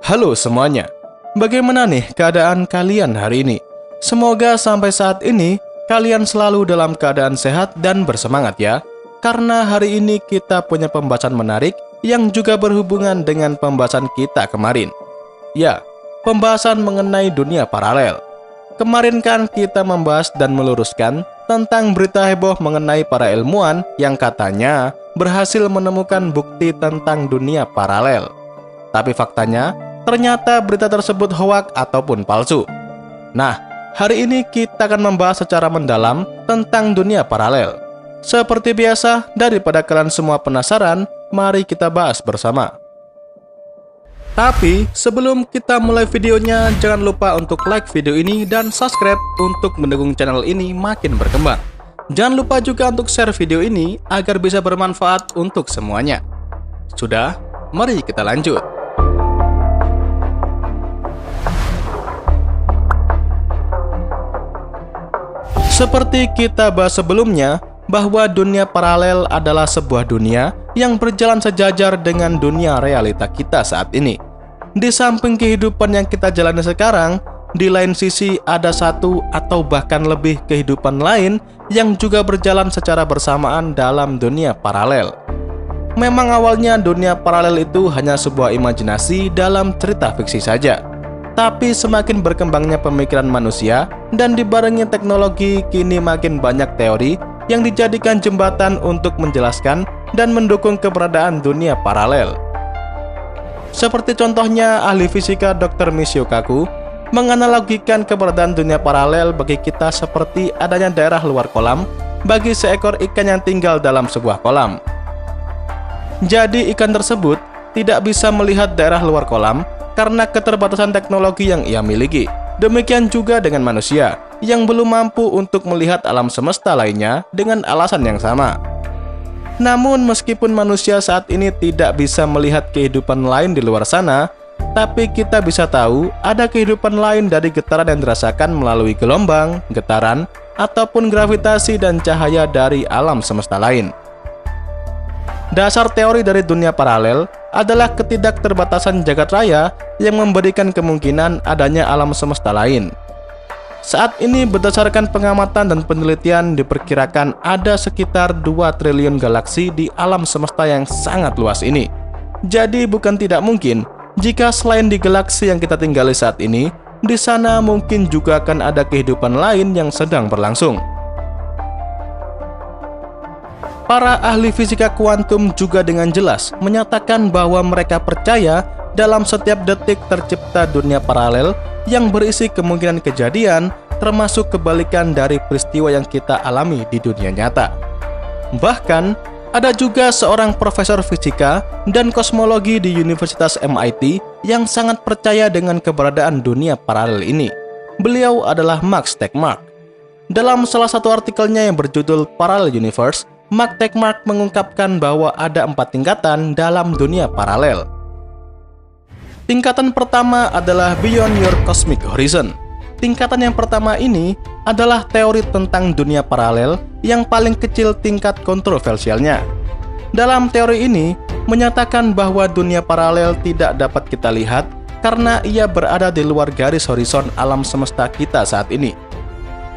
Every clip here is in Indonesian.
Halo semuanya, bagaimana nih keadaan kalian hari ini? Semoga sampai saat ini kalian selalu dalam keadaan sehat dan bersemangat ya. Karena hari ini kita punya pembahasan menarik yang juga berhubungan dengan pembahasan kita kemarin. Ya, pembahasan mengenai dunia paralel. Kemarin kan kita membahas dan meluruskan tentang berita heboh mengenai para ilmuwan yang katanya berhasil menemukan bukti tentang dunia paralel. Tapi faktanya, ternyata berita tersebut hoak ataupun palsu. Nah, hari ini kita akan membahas secara mendalam tentang dunia paralel. Seperti biasa, daripada kalian semua penasaran, mari kita bahas bersama. Tapi, sebelum kita mulai videonya, jangan lupa untuk like video ini dan subscribe untuk mendukung channel ini makin berkembang. Jangan lupa juga untuk share video ini agar bisa bermanfaat untuk semuanya. Sudah, mari kita lanjut. Seperti kita bahas sebelumnya, bahwa dunia paralel adalah sebuah dunia yang berjalan sejajar dengan dunia realita kita saat ini. Di samping kehidupan yang kita jalani sekarang, di lain sisi ada satu atau bahkan lebih kehidupan lain yang juga berjalan secara bersamaan dalam dunia paralel. Memang awalnya dunia paralel itu hanya sebuah imajinasi dalam cerita fiksi saja. Tapi semakin berkembangnya pemikiran manusia dan dibarengi teknologi, kini makin banyak teori yang dijadikan jembatan untuk menjelaskan dan mendukung keberadaan dunia paralel. Seperti contohnya ahli fisika Dr. Michio Kaku menganalogikan keberadaan dunia paralel bagi kita seperti adanya daerah luar kolam bagi seekor ikan yang tinggal dalam sebuah kolam. Jadi ikan tersebut tidak bisa melihat daerah luar kolam karena keterbatasan teknologi yang ia miliki. Demikian juga dengan manusia yang belum mampu untuk melihat alam semesta lainnya dengan alasan yang sama. Namun meskipun manusia saat ini tidak bisa melihat kehidupan lain di luar sana, tapi kita bisa tahu ada kehidupan lain dari getaran yang dirasakan melalui gelombang, getaran, ataupun gravitasi dan cahaya dari alam semesta lain. Dasar teori dari dunia paralel adalah ketidakterbatasan jagat raya yang memberikan kemungkinan adanya alam semesta lain. Saat ini berdasarkan pengamatan dan penelitian diperkirakan ada sekitar 2 triliun galaksi di alam semesta yang sangat luas ini. Jadi bukan tidak mungkin jika selain di galaksi yang kita tinggali saat ini, di sana mungkin juga akan ada kehidupan lain yang sedang berlangsung. Para ahli fisika kuantum juga dengan jelas menyatakan bahwa mereka percaya dalam setiap detik tercipta dunia paralel yang berisi kemungkinan kejadian, termasuk kebalikan dari peristiwa yang kita alami di dunia nyata. Bahkan, ada juga seorang profesor fisika dan kosmologi di Universitas MIT yang sangat percaya dengan keberadaan dunia paralel ini. Beliau adalah Max Tegmark. Dalam salah satu artikelnya yang berjudul Parallel Universe, Max Tegmark mengungkapkan bahwa ada 4 tingkatan dalam dunia paralel. Tingkatan pertama adalah Beyond Your Cosmic Horizon. Tingkatan yang pertama ini adalah teori tentang dunia paralel yang paling kecil tingkat kontroversialnya. Dalam teori ini, menyatakan bahwa dunia paralel tidak dapat kita lihat karena ia berada di luar garis horizon alam semesta kita saat ini.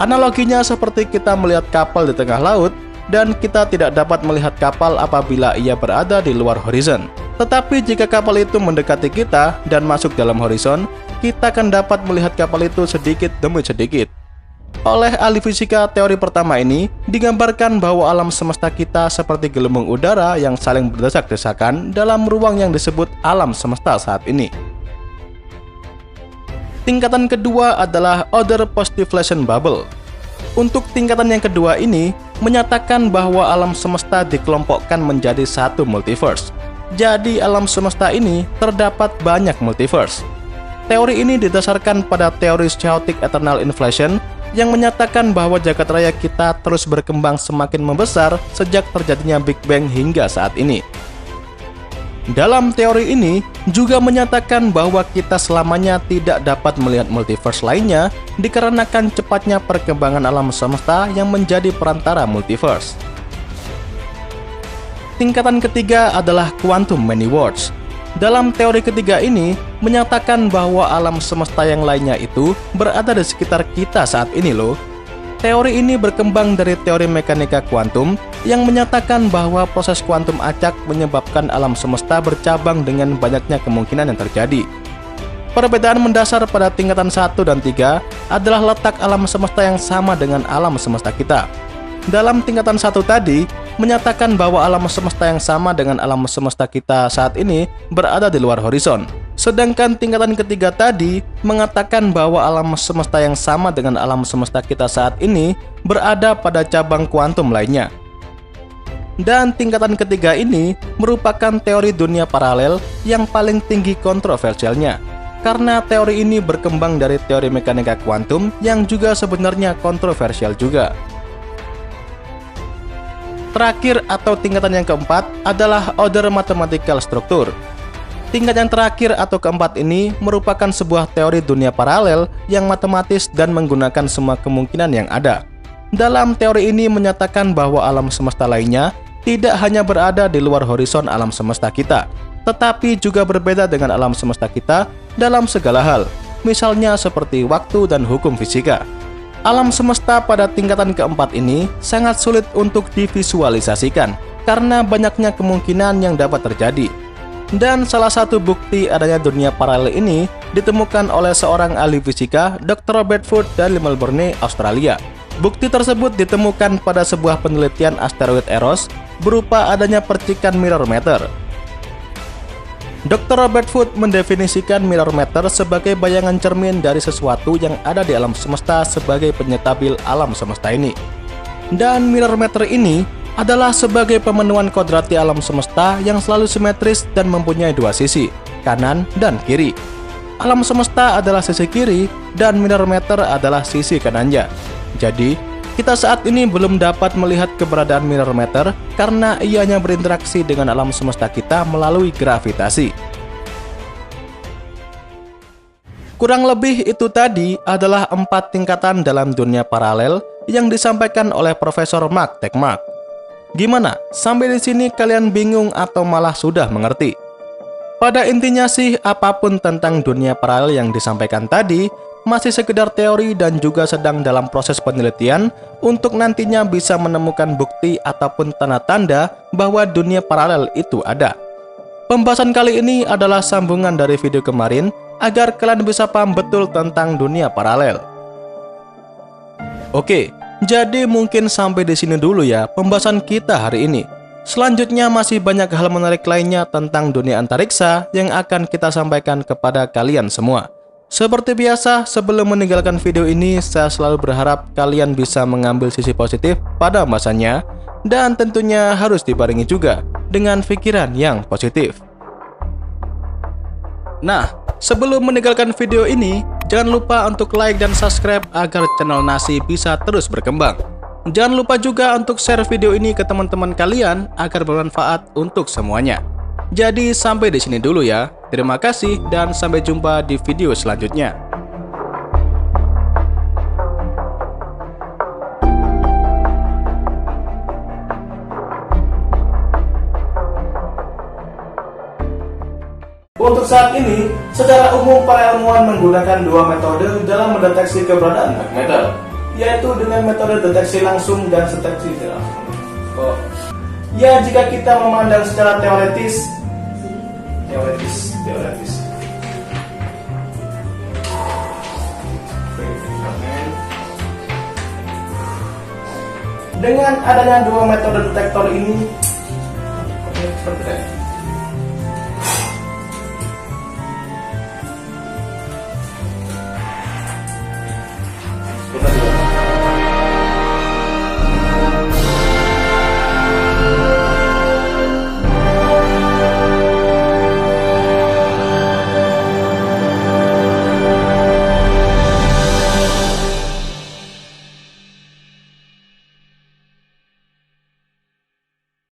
Analoginya seperti kita melihat kapal di tengah laut, dan kita tidak dapat melihat kapal apabila ia berada di luar horizon. Tetapi jika kapal itu mendekati kita dan masuk dalam horizon, kita akan dapat melihat kapal itu sedikit demi sedikit. Oleh ahli fisika, teori pertama ini digambarkan bahwa alam semesta kita seperti gelembung udara yang saling berdesak-desakan dalam ruang yang disebut alam semesta saat ini. Tingkatan kedua adalah Other Postiflation Bubble. Untuk tingkatan yang kedua ini, menyatakan bahwa alam semesta dikelompokkan menjadi satu multiverse. Jadi alam semesta ini terdapat banyak multiverse. Teori ini didasarkan pada teori chaotic eternal inflation yang menyatakan bahwa jagat raya kita terus berkembang semakin membesar sejak terjadinya Big Bang hingga saat ini. Dalam teori ini juga menyatakan bahwa kita selamanya tidak dapat melihat multiverse lainnya dikarenakan cepatnya perkembangan alam semesta yang menjadi perantara multiverse. Tingkatan ketiga adalah Quantum Many Worlds. Dalam teori ketiga ini, menyatakan bahwa alam semesta yang lainnya itu berada di sekitar kita saat ini loh. Teori ini berkembang dari teori mekanika kuantum yang menyatakan bahwa proses kuantum acak menyebabkan alam semesta bercabang dengan banyaknya kemungkinan yang terjadi. Perbedaan mendasar pada tingkatan 1 dan 3 adalah letak alam semesta yang sama dengan alam semesta kita. Dalam tingkatan 1 tadi, menyatakan bahwa alam semesta yang sama dengan alam semesta kita saat ini berada di luar horizon. Sedangkan tingkatan ketiga tadi mengatakan bahwa alam semesta yang sama dengan alam semesta kita saat ini berada pada cabang kuantum lainnya. Dan tingkatan ketiga ini merupakan teori dunia paralel yang paling tinggi kontroversialnya. Karena teori ini berkembang dari teori mekanika kuantum yang juga sebenarnya kontroversial juga. Terakhir atau tingkatan yang keempat adalah order mathematical structure. Tingkat yang terakhir atau keempat ini merupakan sebuah teori dunia paralel yang matematis dan menggunakan semua kemungkinan yang ada. Dalam teori ini menyatakan bahwa alam semesta lainnya tidak hanya berada di luar horizon alam semesta kita, tetapi juga berbeda dengan alam semesta kita dalam segala hal, misalnya seperti waktu dan hukum fisika. Alam semesta pada tingkatan keempat ini sangat sulit untuk divisualisasikan karena banyaknya kemungkinan yang dapat terjadi. Dan salah satu bukti adanya dunia paralel ini ditemukan oleh seorang ahli fisika, Dr. Robert Foote dari Melbourne, Australia. Bukti tersebut ditemukan pada sebuah penelitian asteroid Eros berupa adanya percikan mirror matter. Dr. Robert Foote mendefinisikan mirror matter sebagai bayangan cermin dari sesuatu yang ada di alam semesta sebagai penyetabil alam semesta ini. Dan mirror matter ini adalah sebagai pemenuhan kodrati alam semesta yang selalu simetris dan mempunyai dua sisi, kanan dan kiri. Alam semesta adalah sisi kiri dan mirror matter adalah sisi kanannya. Jadi, kita saat ini belum dapat melihat keberadaan mirror matter karena ianya berinteraksi dengan alam semesta kita melalui gravitasi. Kurang lebih itu tadi adalah 4 tingkatan dalam dunia paralel yang disampaikan oleh Profesor Mark Tegmark. Gimana? Sampai di sini kalian bingung atau malah sudah mengerti? Pada intinya sih, apapun tentang dunia paralel yang disampaikan tadi masih sekedar teori dan juga sedang dalam proses penelitian untuk nantinya bisa menemukan bukti ataupun tanda-tanda bahwa dunia paralel itu ada. Pembahasan kali ini adalah sambungan dari video kemarin agar kalian bisa paham betul tentang dunia paralel. Oke, jadi mungkin sampai di sini dulu ya pembahasan kita hari ini. Selanjutnya masih banyak hal menarik lainnya tentang dunia antariksa yang akan kita sampaikan kepada kalian semua. Seperti biasa, sebelum meninggalkan video ini, saya selalu berharap kalian bisa mengambil sisi positif pada pembahasannya dan tentunya harus dibarengi juga dengan pikiran yang positif. Nah, sebelum meninggalkan video ini, jangan lupa untuk like dan subscribe agar channel Nasi bisa terus berkembang. Jangan lupa juga untuk share video ini ke teman-teman kalian agar bermanfaat untuk semuanya. Jadi sampai di sini dulu ya. Terima kasih dan sampai jumpa di video selanjutnya. Untuk saat ini, secara umum para ilmuwan menggunakan dua metode dalam mendeteksi keberadaan dark matter, yaitu dengan metode deteksi langsung dan deteksi tidak langsung. Ya, jika kita memandang secara teoretis. Dengan adanya dua metode detektor ini,